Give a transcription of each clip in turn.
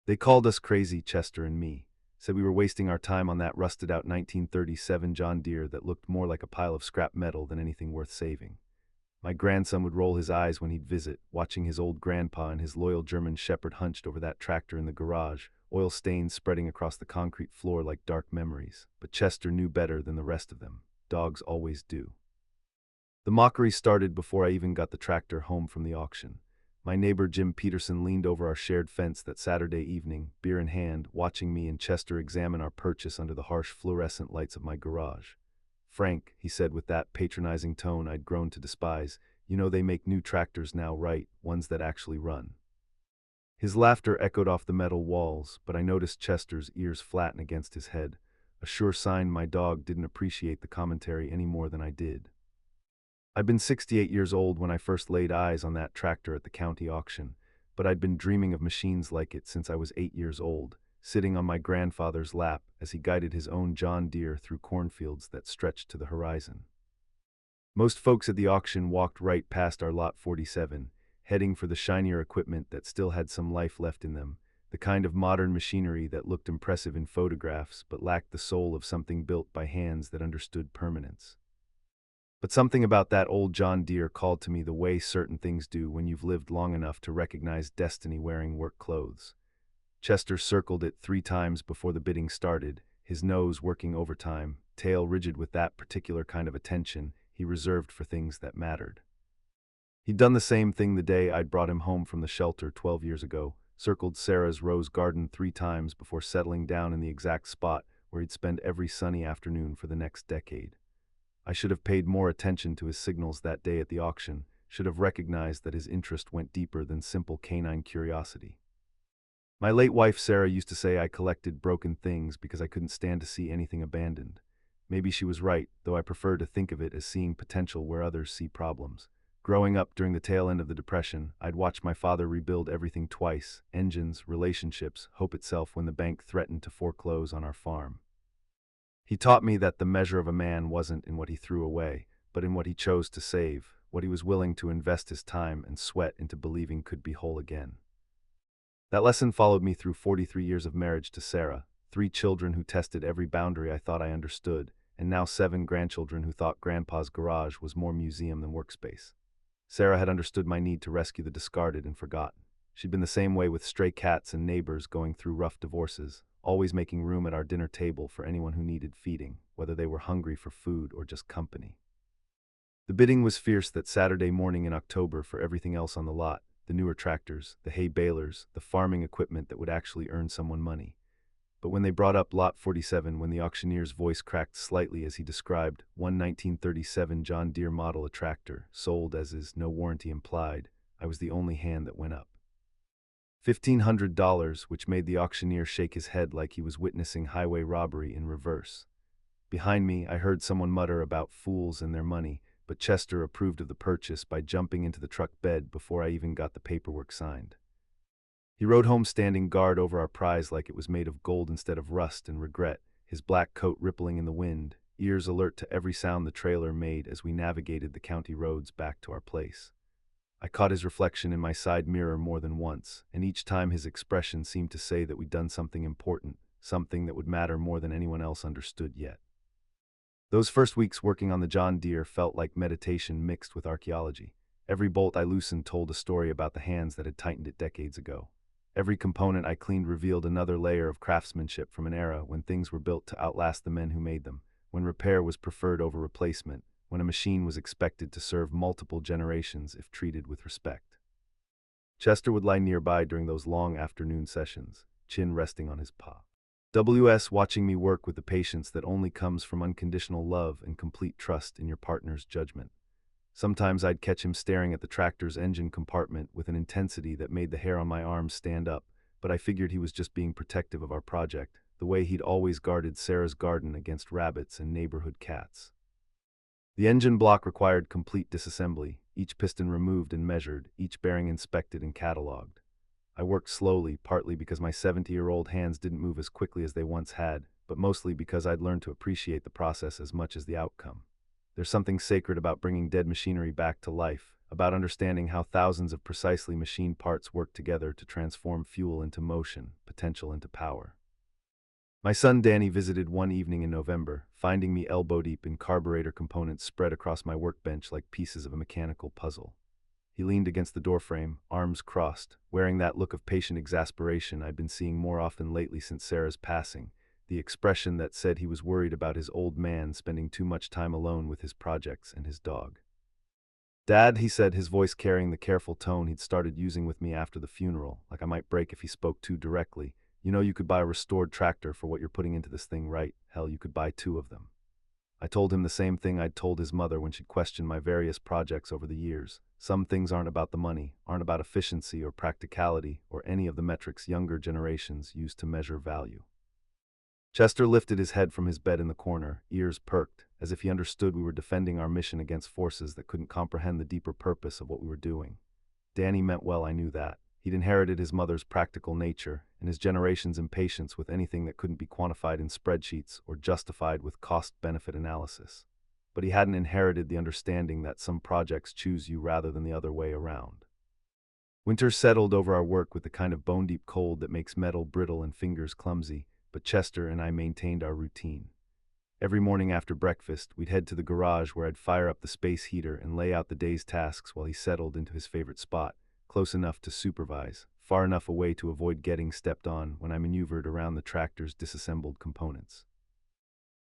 They called us crazy, Chester and me. Said we were wasting our time on that rusted-out 1937 John Deere that looked more like a pile of scrap metal than anything worth saving. My grandson would roll his eyes when he'd visit, watching his old grandpa and his loyal German shepherd hunched over that tractor in the garage, oil stains spreading across the concrete floor like dark memories. But Chester knew better than the rest of them. Dogs always do. The mockery started before I even got the tractor home from the auction. My neighbor Jim Peterson leaned over our shared fence that Saturday evening, beer in hand, watching me and Chester examine our purchase under the harsh fluorescent lights of my garage. "Frank," he said with that patronizing tone I'd grown to despise, "you know they make new tractors now, right? Ones that actually run." His laughter echoed off the metal walls, but I noticed Chester's ears flatten against his head, a sure sign my dog didn't appreciate the commentary any more than I did. I'd been 68 years old when I first laid eyes on that tractor at the county auction, but I'd been dreaming of machines like it since I was 8 years old, sitting on my grandfather's lap as he guided his own John Deere through cornfields that stretched to the horizon. Most folks at the auction walked right past our Lot 47, heading for the shinier equipment that still had some life left in them, the kind of modern machinery that looked impressive in photographs but lacked the soul of something built by hands that understood permanence. But something about that old John Deere called to me the way certain things do when you've lived long enough to recognize destiny wearing work clothes. Chester circled it 3 times before the bidding started, his nose working overtime, tail rigid with that particular kind of attention he reserved for things that mattered. He'd done the same thing the day I'd brought him home from the shelter 12 years ago, circled Sarah's rose garden 3 times before settling down in the exact spot where he'd spend every sunny afternoon for the next decade. I should have paid more attention to his signals that day at the auction, should have recognized that his interest went deeper than simple canine curiosity. My late wife Sarah used to say I collected broken things because I couldn't stand to see anything abandoned. Maybe she was right, though I prefer to think of it as seeing potential where others see problems. Growing up during the tail end of the Depression, I'd watched my father rebuild everything twice: engines, relationships, hope itself when the bank threatened to foreclose on our farm. He taught me that the measure of a man wasn't in what he threw away, but in what he chose to save, what he was willing to invest his time and sweat into believing could be whole again. That lesson followed me through 43 years of marriage to Sarah, 3 children who tested every boundary I thought I understood, and now 7 grandchildren who thought Grandpa's garage was more museum than workspace. Sarah had understood my need to rescue the discarded and forgotten. She'd been the same way with stray cats and neighbors going through rough divorces, always making room at our dinner table for anyone who needed feeding, whether they were hungry for food or just company. The bidding was fierce that Saturday morning in October for everything else on the lot: the newer tractors, the hay balers, the farming equipment that would actually earn someone money. But when they brought up Lot 47, when the auctioneer's voice cracked slightly as he described one 1937 John Deere model a tractor, sold as is, no warranty implied, I was the only hand that went up. $1,500, which made the auctioneer shake his head like he was witnessing highway robbery in reverse. Behind me, I heard someone mutter about fools and their money, but Chester approved of the purchase by jumping into the truck bed before I even got the paperwork signed. He rode home standing guard over our prize like it was made of gold instead of rust and regret, his black coat rippling in the wind, ears alert to every sound the trailer made as we navigated the county roads back to our place. I caught his reflection in my side mirror more than once, and each time his expression seemed to say that we'd done something important, something that would matter more than anyone else understood yet. Those first weeks working on the John Deere felt like meditation mixed with archaeology. Every bolt I loosened told a story about the hands that had tightened it decades ago. Every component I cleaned revealed another layer of craftsmanship from an era when things were built to outlast the men who made them, when repair was preferred over replacement, when a machine was expected to serve multiple generations if treated with respect. Chester would lie nearby during those long afternoon sessions, chin resting on his paw. Watching me work with the patience that only comes from unconditional love and complete trust in your partner's judgment. Sometimes I'd catch him staring at the tractor's engine compartment with an intensity that made the hair on my arms stand up, but I figured he was just being protective of our project, the way he'd always guarded Sarah's garden against rabbits and neighborhood cats. The engine block required complete disassembly, each piston removed and measured, each bearing inspected and cataloged. I worked slowly, partly because my 70-year-old hands didn't move as quickly as they once had, but mostly because I'd learned to appreciate the process as much as the outcome. There's something sacred about bringing dead machinery back to life, about understanding how thousands of precisely machined parts work together to transform fuel into motion, potential into power. My son Danny visited one evening in November, finding me elbow-deep in carburetor components spread across my workbench like pieces of a mechanical puzzle. He leaned against the doorframe, arms crossed, wearing that look of patient exasperation I'd been seeing more often lately since Sarah's passing, the expression that said he was worried about his old man spending too much time alone with his projects and his dog. "Dad," he said, his voice carrying the careful tone he'd started using with me after the funeral, like I might break if he spoke too directly. "You know you could buy a restored tractor for what you're putting into this thing, right? Hell, you could buy two of them." I told him the same thing I'd told his mother when she'd questioned my various projects over the years. Some things aren't about the money, aren't about efficiency or practicality or any of the metrics younger generations use to measure value. Chester lifted his head from his bed in the corner, ears perked, as if he understood we were defending our mission against forces that couldn't comprehend the deeper purpose of what we were doing. Danny meant well, I knew that. He'd inherited his mother's practical nature and his generation's impatience with anything that couldn't be quantified in spreadsheets or justified with cost-benefit analysis. But he hadn't inherited the understanding that some projects choose you rather than the other way around. Winter settled over our work with the kind of bone-deep cold that makes metal brittle and fingers clumsy, but Chester and I maintained our routine. Every morning after breakfast, we'd head to the garage where I'd fire up the space heater and lay out the day's tasks while he settled into his favorite spot, close enough to supervise, far enough away to avoid getting stepped on when I maneuvered around the tractor's disassembled components.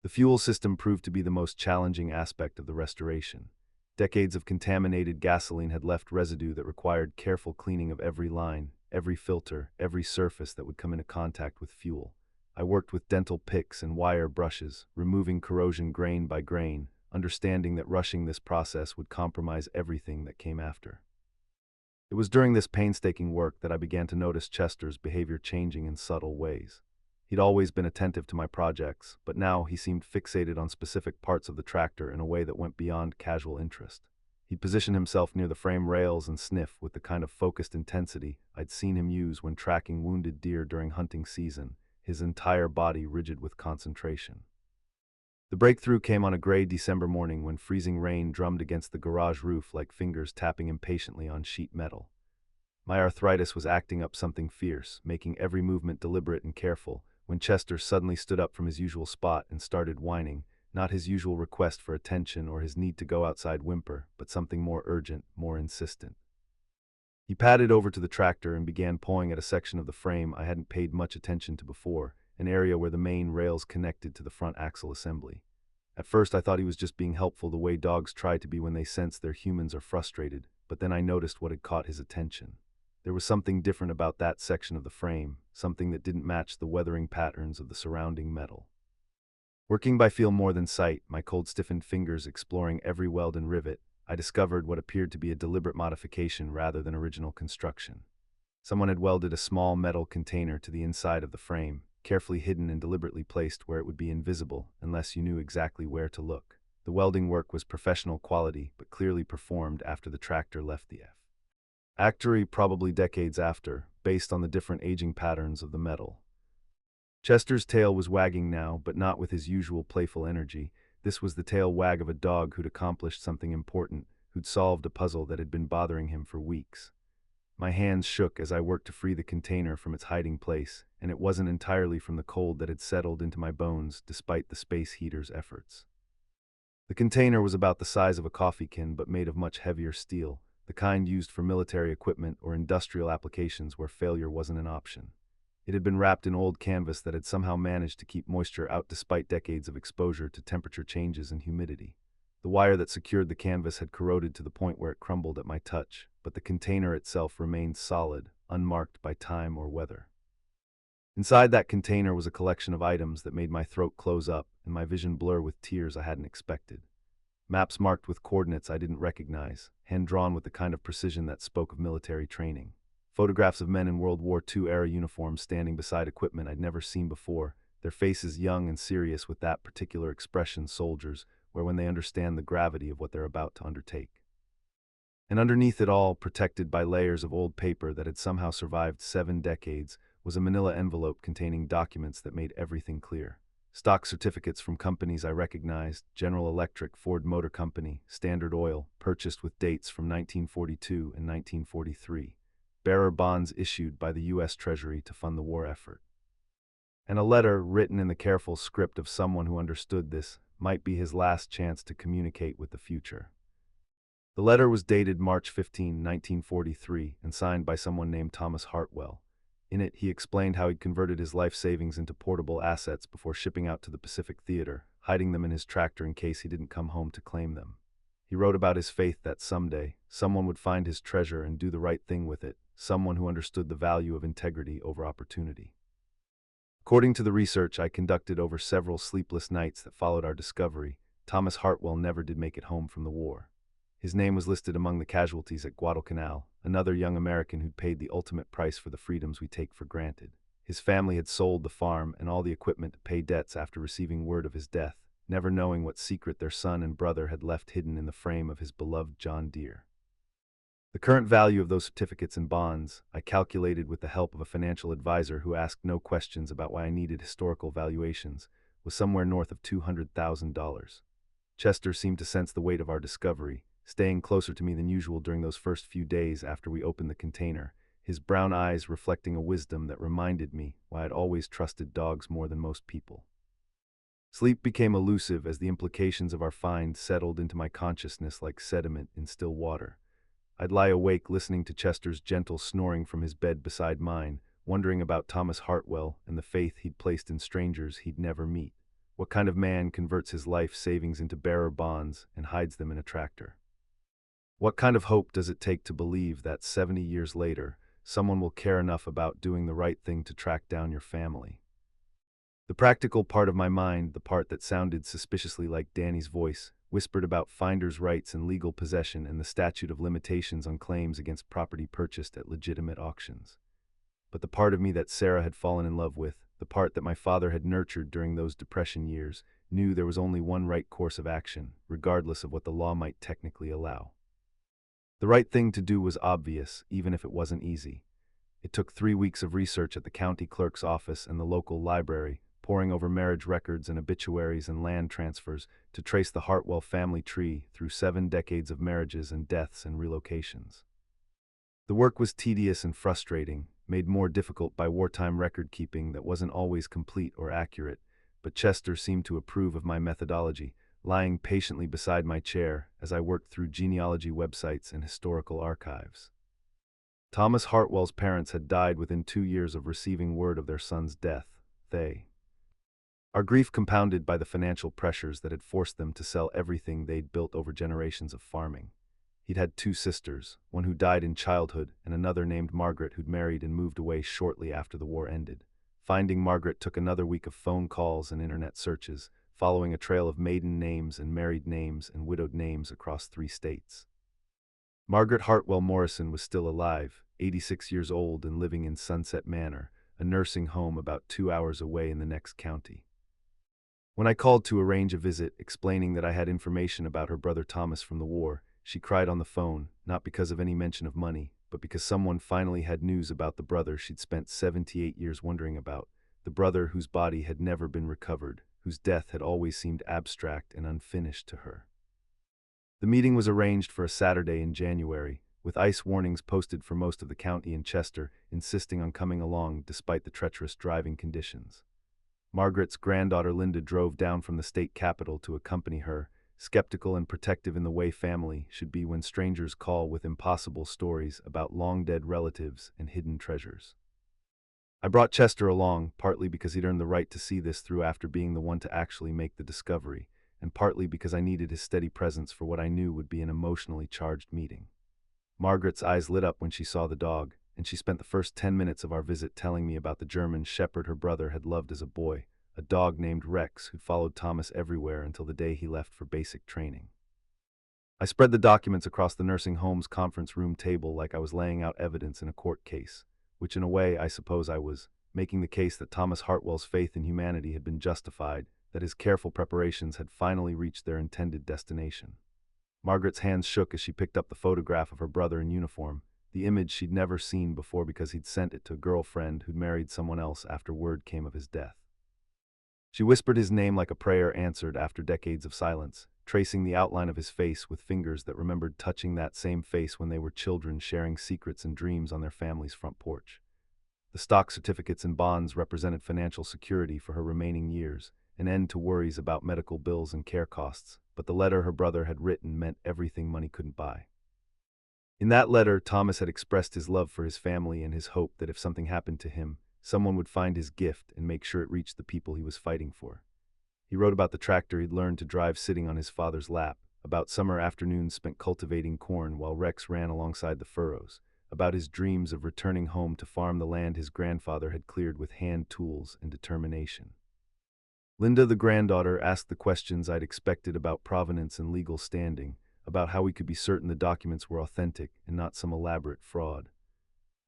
The fuel system proved to be the most challenging aspect of the restoration. Decades of contaminated gasoline had left residue that required careful cleaning of every line, every filter, every surface that would come into contact with fuel. I worked with dental picks and wire brushes, removing corrosion grain by grain, understanding that rushing this process would compromise everything that came after. It was during this painstaking work that I began to notice Chester's behavior changing in subtle ways. He'd always been attentive to my projects, but now he seemed fixated on specific parts of the tractor in a way that went beyond casual interest. He'd position himself near the frame rails and sniff with the kind of focused intensity I'd seen him use when tracking wounded deer during hunting season, his entire body rigid with concentration. The breakthrough came on a gray December morning when freezing rain drummed against the garage roof like fingers tapping impatiently on sheet metal. My arthritis was acting up something fierce, making every movement deliberate and careful, when Chester suddenly stood up from his usual spot and started whining, not his usual request for attention or his need to go outside whimper, but something more urgent, more insistent. He padded over to the tractor and began pulling at a section of the frame I hadn't paid much attention to before, an area where the main rails connected to the front axle assembly. At first I thought he was just being helpful the way dogs try to be when they sense their humans are frustrated, but then I noticed what had caught his attention. There was something different about that section of the frame, something that didn't match the weathering patterns of the surrounding metal. Working by feel more than sight, my cold stiffened fingers exploring every weld and rivet, I discovered what appeared to be a deliberate modification rather than original construction. Someone had welded a small metal container to the inside of the frame, carefully hidden and deliberately placed where it would be invisible unless you knew exactly where to look. The welding work was professional quality, but clearly performed after the tractor left the factory, probably decades after, based on the different aging patterns of the metal. Chester's tail was wagging now, but not with his usual playful energy. This was the tail wag of a dog who'd accomplished something important, who'd solved a puzzle that had been bothering him for weeks. My hands shook as I worked to free the container from its hiding place, and it wasn't entirely from the cold that had settled into my bones despite the space heater's efforts. The container was about the size of a coffee can but made of much heavier steel, the kind used for military equipment or industrial applications where failure wasn't an option. It had been wrapped in old canvas that had somehow managed to keep moisture out despite decades of exposure to temperature changes and humidity. The wire that secured the canvas had corroded to the point where it crumbled at my touch, but the container itself remained solid, unmarked by time or weather. Inside that container was a collection of items that made my throat close up and my vision blur with tears I hadn't expected. Maps marked with coordinates I didn't recognize, hand-drawn with the kind of precision that spoke of military training. Photographs of men in World War II-era uniforms standing beside equipment I'd never seen before, their faces young and serious with that particular expression soldiers wear when they understand the gravity of what they're about to undertake. And underneath it all, protected by layers of old paper that had somehow survived 7 decades, was a manila envelope containing documents that made everything clear. Stock certificates from companies I recognized: General Electric, Ford Motor Company, Standard Oil, purchased with dates from 1942 and 1943. Bearer bonds issued by the U.S. Treasury to fund the war effort. And a letter written in the careful script of someone who understood this might be his last chance to communicate with the future. The letter was dated March 15, 1943, and signed by someone named Thomas Hartwell. In it, he explained how he'd converted his life savings into portable assets before shipping out to the Pacific Theater, hiding them in his tractor in case he didn't come home to claim them. He wrote about his faith that someday, someone would find his treasure and do the right thing with it, someone who understood the value of integrity over opportunity. According to the research I conducted over several sleepless nights that followed our discovery, Thomas Hartwell never did make it home from the war. His name was listed among the casualties at Guadalcanal, another young American who'd paid the ultimate price for the freedoms we take for granted. His family had sold the farm and all the equipment to pay debts after receiving word of his death, never knowing what secret their son and brother had left hidden in the frame of his beloved John Deere. The current value of those certificates and bonds, I calculated with the help of a financial advisor who asked no questions about why I needed historical valuations, was somewhere north of $200,000. Chester seemed to sense the weight of our discovery, staying closer to me than usual during those first few days after we opened the container, his brown eyes reflecting a wisdom that reminded me why I'd always trusted dogs more than most people. Sleep became elusive as the implications of our find settled into my consciousness like sediment in still water. I'd lie awake listening to Chester's gentle snoring from his bed beside mine, wondering about Thomas Hartwell and the faith he'd placed in strangers he'd never meet. What kind of man converts his life savings into bearer bonds and hides them in a tractor? What kind of hope does it take to believe that 70 years later, someone will care enough about doing the right thing to track down your family? The practical part of my mind, the part that sounded suspiciously like Danny's voice, whispered about finder's rights and legal possession and the statute of limitations on claims against property purchased at legitimate auctions. But the part of me that Sarah had fallen in love with, the part that my father had nurtured during those Depression years, knew there was only one right course of action, regardless of what the law might technically allow. The right thing to do was obvious, even if it wasn't easy. It took 3 weeks of research at the county clerk's office and the local library, poring over marriage records and obituaries and land transfers, to trace the Hartwell family tree through 7 decades of marriages and deaths and relocations. The work was tedious and frustrating, made more difficult by wartime record-keeping that wasn't always complete or accurate, but Chester seemed to approve of my methodology, lying patiently beside my chair as I worked through genealogy websites and historical archives. Thomas Hartwell's parents had died within 2 years of receiving word of their son's death. Our grief compounded by the financial pressures that had forced them to sell everything they'd built over generations of farming. He'd had 2 sisters, one who died in childhood and another named Margaret who'd married and moved away shortly after the war ended. Finding Margaret took another week of phone calls and internet searches, following a trail of maiden names and married names and widowed names across 3 states. Margaret Hartwell Morrison was still alive, 86 years old and living in Sunset Manor, a nursing home about 2 hours away in the next county. When I called to arrange a visit, explaining that I had information about her brother Thomas from the war, she cried on the phone, not because of any mention of money, but because someone finally had news about the brother she'd spent 78 years wondering about, the brother whose body had never been recovered, whose death had always seemed abstract and unfinished to her. The meeting was arranged for a Saturday in January, with ice warnings posted for most of the county and Chester, insisting on coming along despite the treacherous driving conditions. Margaret's granddaughter Linda drove down from the state capital to accompany her, skeptical and protective in the way family should be when strangers call with impossible stories about long-dead relatives and hidden treasures. I brought Chester along, partly because he'd earned the right to see this through after being the one to actually make the discovery, and partly because I needed his steady presence for what I knew would be an emotionally charged meeting. Margaret's eyes lit up when she saw the dog, and she spent the first 10 minutes of our visit telling me about the German shepherd her brother had loved as a boy, a dog named Rex who'd followed Thomas everywhere until the day he left for basic training. I spread the documents across the nursing home's conference room table like I was laying out evidence in a court case, which in a way I suppose I was, making the case that Thomas Hartwell's faith in humanity had been justified, that his careful preparations had finally reached their intended destination. Margaret's hands shook as she picked up the photograph of her brother in uniform, the image she'd never seen before because he'd sent it to a girlfriend who'd married someone else after word came of his death. She whispered his name like a prayer answered after decades of silence, tracing the outline of his face with fingers that remembered touching that same face when they were children sharing secrets and dreams on their family's front porch. The stock certificates and bonds represented financial security for her remaining years, an end to worries about medical bills and care costs, but the letter her brother had written meant everything money couldn't buy. In that letter, Thomas had expressed his love for his family and his hope that if something happened to him, someone would find his gift and make sure it reached the people he was fighting for. He wrote about the tractor he'd learned to drive sitting on his father's lap, about summer afternoons spent cultivating corn while Rex ran alongside the furrows, about his dreams of returning home to farm the land his grandfather had cleared with hand tools and determination. Linda, the granddaughter, asked the questions I'd expected about provenance and legal standing, about how we could be certain the documents were authentic and not some elaborate fraud.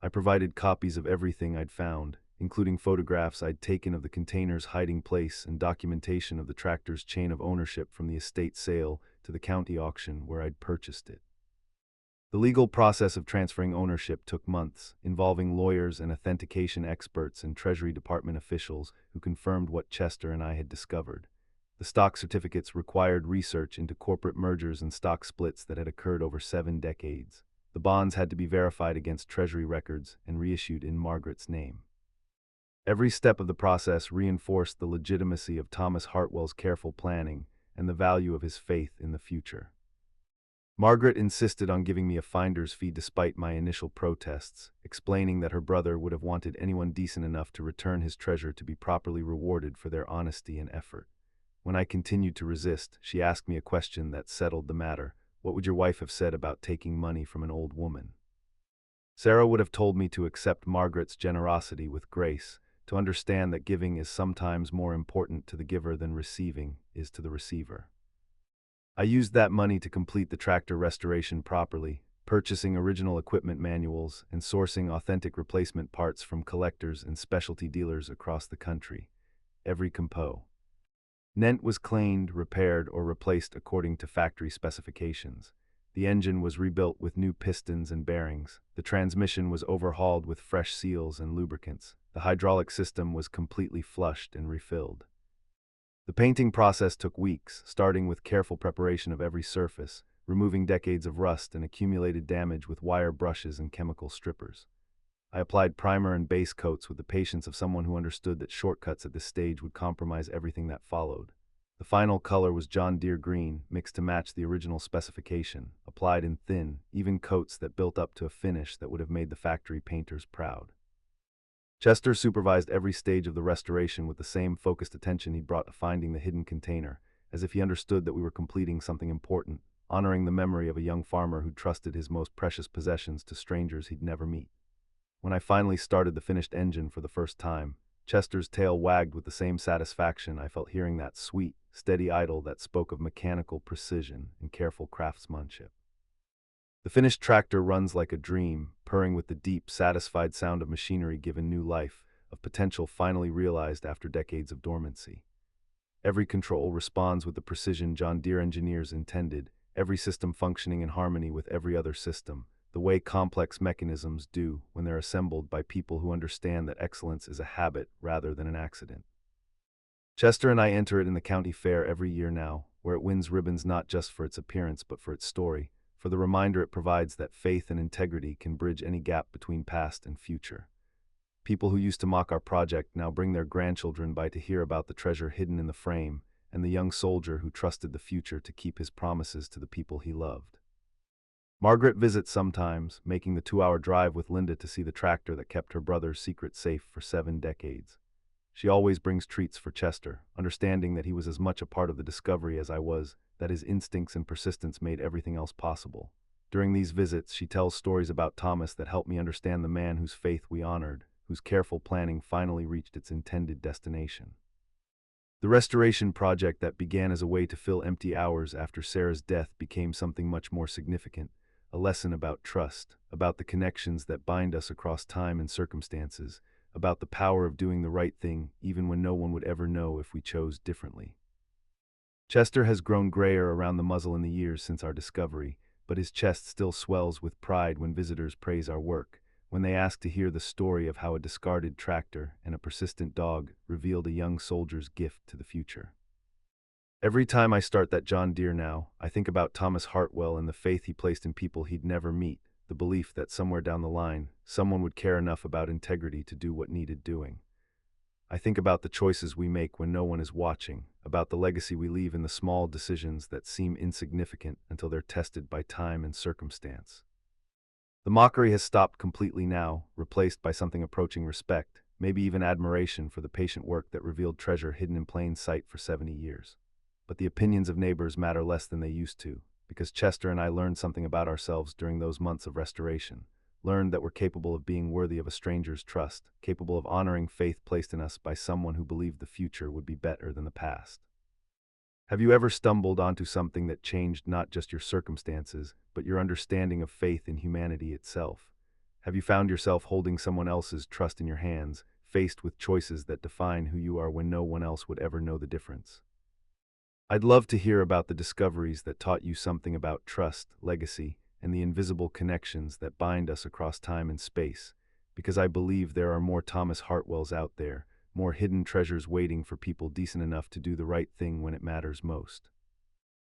I provided copies of everything I'd found, including photographs I'd taken of the container's hiding place and documentation of the tractor's chain of ownership from the estate sale to the county auction where I'd purchased it. The legal process of transferring ownership took months, involving lawyers and authentication experts and Treasury Department officials who confirmed what Chester and I had discovered. The stock certificates required research into corporate mergers and stock splits that had occurred over 7 decades. The bonds had to be verified against Treasury records and reissued in Margaret's name. Every step of the process reinforced the legitimacy of Thomas Hartwell's careful planning and the value of his faith in the future. Margaret insisted on giving me a finder's fee despite my initial protests, explaining that her brother would have wanted anyone decent enough to return his treasure to be properly rewarded for their honesty and effort. When I continued to resist, she asked me a question that settled the matter. What would your wife have said about taking money from an old woman? Sarah would have told me to accept Margaret's generosity with grace, to understand that giving is sometimes more important to the giver than receiving is to the receiver. I used that money to complete the tractor restoration properly, purchasing original equipment manuals and sourcing authentic replacement parts from collectors and specialty dealers across the country. Every compo Nent was cleaned, repaired, or replaced according to factory specifications. The engine was rebuilt with new pistons and bearings. The transmission was overhauled with fresh seals and lubricants. The hydraulic system was completely flushed and refilled. The painting process took weeks, starting with careful preparation of every surface, removing decades of rust and accumulated damage with wire brushes and chemical strippers. I applied primer and base coats with the patience of someone who understood that shortcuts at this stage would compromise everything that followed. The final color was John Deere green, mixed to match the original specification, applied in thin, even coats that built up to a finish that would have made the factory painters proud. Chester supervised every stage of the restoration with the same focused attention he'd brought to finding the hidden container, as if he understood that we were completing something important, honoring the memory of a young farmer who'd trusted his most precious possessions to strangers he'd never meet. When I finally started the finished engine for the first time, Chester's tail wagged with the same satisfaction I felt hearing that sweet, steady idle that spoke of mechanical precision and careful craftsmanship. The finished tractor runs like a dream, purring with the deep, satisfied sound of machinery given new life, of potential finally realized after decades of dormancy. Every control responds with the precision John Deere engineers intended, every system functioning in harmony with every other system, the way complex mechanisms do when they're assembled by people who understand that excellence is a habit rather than an accident. Chester and I enter it in the county fair every year now, where it wins ribbons not just for its appearance but for its story, for the reminder it provides that faith and integrity can bridge any gap between past and future. People who used to mock our project now bring their grandchildren by to hear about the treasure hidden in the frame and the young soldier who trusted the future to keep his promises to the people he loved. Margaret visits sometimes, making the 2-hour drive with Linda to see the tractor that kept her brother's secret safe for 7 decades. She always brings treats for Chester, understanding that he was as much a part of the discovery as I was, that his instincts and persistence made everything else possible. During these visits, she tells stories about Thomas that help me understand the man whose faith we honored, whose careful planning finally reached its intended destination. The restoration project that began as a way to fill empty hours after Sarah's death became something much more significant, a lesson about trust, about the connections that bind us across time and circumstances, about the power of doing the right thing even when no one would ever know if we chose differently. Chester has grown grayer around the muzzle in the years since our discovery, but his chest still swells with pride when visitors praise our work, when they asked to hear the story of how a discarded tractor and a persistent dog revealed a young soldier's gift to the future. Every time I start that John Deere now, I think about Thomas Hartwell and the faith he placed in people he'd never meet, the belief that somewhere down the line, someone would care enough about integrity to do what needed doing. I think about the choices we make when no one is watching, about the legacy we leave in the small decisions that seem insignificant until they're tested by time and circumstance. The mockery has stopped completely now, replaced by something approaching respect, maybe even admiration for the patient work that revealed treasure hidden in plain sight for 70 years. But the opinions of neighbors matter less than they used to, because Chester and I learned something about ourselves during those months of restoration, learned that we're capable of being worthy of a stranger's trust, capable of honoring faith placed in us by someone who believed the future would be better than the past. Have you ever stumbled onto something that changed not just your circumstances, but your understanding of faith in humanity itself? Have you found yourself holding someone else's trust in your hands, faced with choices that define who you are when no one else would ever know the difference? I'd love to hear about the discoveries that taught you something about trust, legacy, and the invisible connections that bind us across time and space, because I believe there are more Thomas Hartwells out there, more hidden treasures waiting for people decent enough to do the right thing when it matters most.